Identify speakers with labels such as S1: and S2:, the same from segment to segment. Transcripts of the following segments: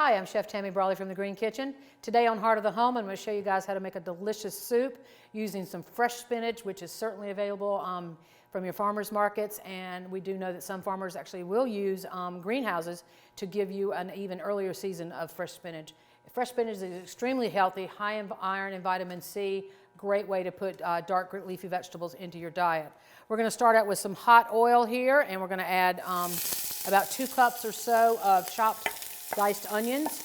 S1: Hi, I'm Chef Tammy Brawley from the Green Kitchen. Today on Heart of the Home, I'm going to show you guys how to make a delicious soup using some fresh spinach, which is certainly available from your farmers markets. And we do know that some farmers actually will use greenhouses to give you an even earlier season of fresh spinach. Fresh spinach is extremely healthy, high in iron and vitamin C. Great way to put dark leafy vegetables into your diet. We're going to start out with some hot oil here, and we're going to add about 2 cups or so of chopped diced onions.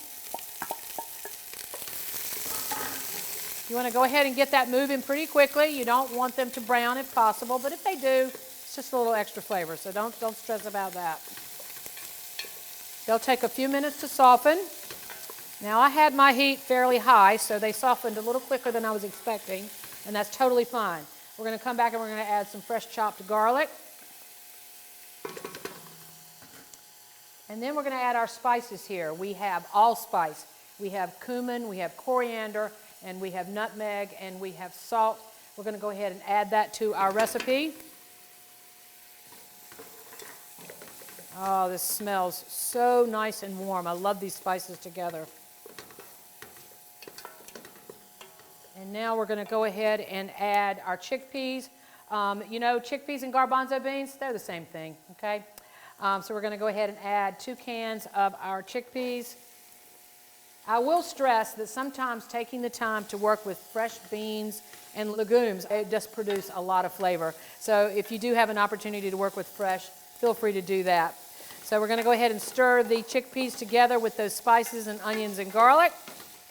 S1: You want to go ahead and get that moving pretty quickly. You don't want them to brown if possible, but if they do, it's just a little extra flavor, so don't stress about that. They'll take a few minutes to soften. Now I had my heat fairly high, so they softened a little quicker than I was expecting, and that's totally fine. We're going to come back and we're going to add some fresh chopped garlic. And then we're going to add our spices here. We have allspice, we have cumin, we have coriander, and we have nutmeg, and we have salt. We're going to go ahead and add that to our recipe. Oh, this smells so nice and warm. I love these spices together. And now we're going to go ahead and add our chickpeas. You know, chickpeas and garbanzo beans, they're the same thing, okay? So we're going to go ahead and add 2 cans of our chickpeas. I will stress that sometimes taking the time to work with fresh beans and legumes, it does produce a lot of flavor. So if you do have an opportunity to work with fresh, feel free to do that. So we're going to go ahead and stir the chickpeas together with those spices and onions and garlic.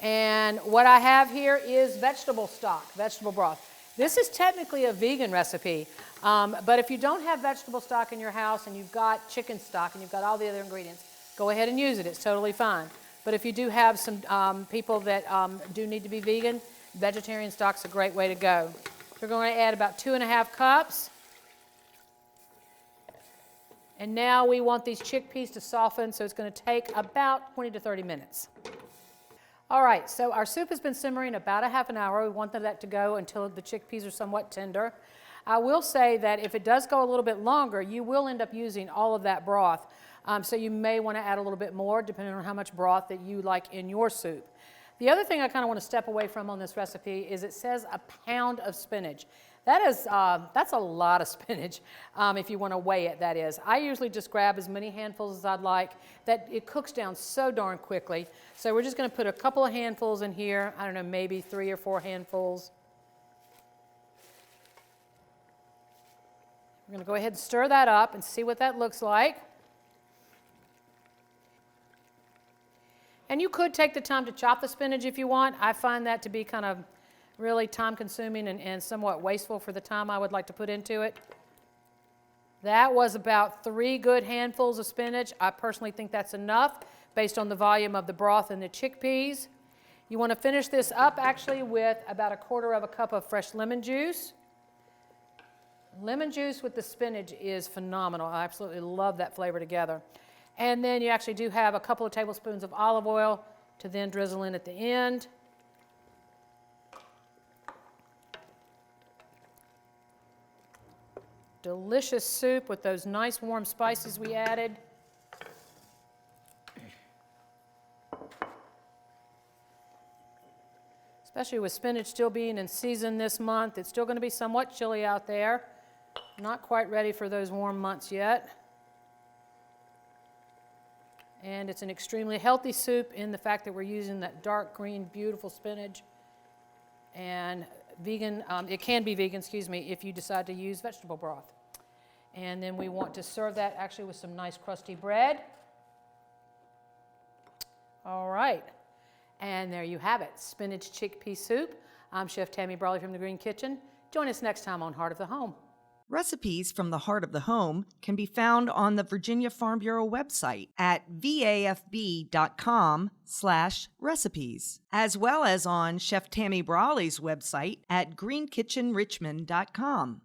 S1: And what I have here is vegetable stock, vegetable broth. This is technically a vegan recipe, but if you don't have vegetable stock in your house and you've got chicken stock and you've got all the other ingredients, go ahead and use it. It's totally fine. But if you do have some people that do need to be vegan, vegetarian stock's a great way to go. We're going to add about 2½ cups. And now we want these chickpeas to soften, so it's going to take about 20 to 30 minutes. All right, so our soup has been simmering about a half an hour. We want that to go until the chickpeas are somewhat tender. I will say that if it does go a little bit longer, you will end up using all of that broth. So you may want to add a little bit more depending on how much broth that you like in your soup. The other thing I kind of want to step away from on this recipe is it says a pound of spinach. That's a lot of spinach if you want to weigh it, that is. I usually just grab as many handfuls as I'd like. That it cooks down so darn quickly. So we're just going to put a couple of handfuls in here. I don't know, maybe 3 or 4 handfuls. We're going to go ahead and stir that up and see what that looks like. And you could take the time to chop the spinach if you want. I find that to be kind of really time-consuming and somewhat wasteful for the time I would like to put into it. That was about 3 good handfuls of spinach. I personally think that's enough based on the volume of the broth and the chickpeas. You want to finish this up actually with about 1/4 cup of fresh lemon juice. Lemon juice with the spinach is phenomenal. I absolutely love that flavor together. And then you actually do have a couple of tablespoons of olive oil to then drizzle in at the end. Delicious soup with those nice warm spices we added. Especially with spinach still being in season this month. It's still going to be somewhat chilly out there. Not quite ready for those warm months yet. And it's an extremely healthy soup in the fact that we're using that dark green, beautiful spinach. And vegan, it can be vegan, excuse me, if you decide to use vegetable broth. And then we want to serve that actually with some nice crusty bread. All right. And there you have it, spinach chickpea soup. I'm Chef Tammy Brawley from the Green Kitchen. Join us next time on Heart of the Home.
S2: Recipes from the Heart of the Home can be found on the Virginia Farm Bureau website at vafb.com/recipes, as well as on Chef Tammy Brawley's website at greenkitchenrichmond.com.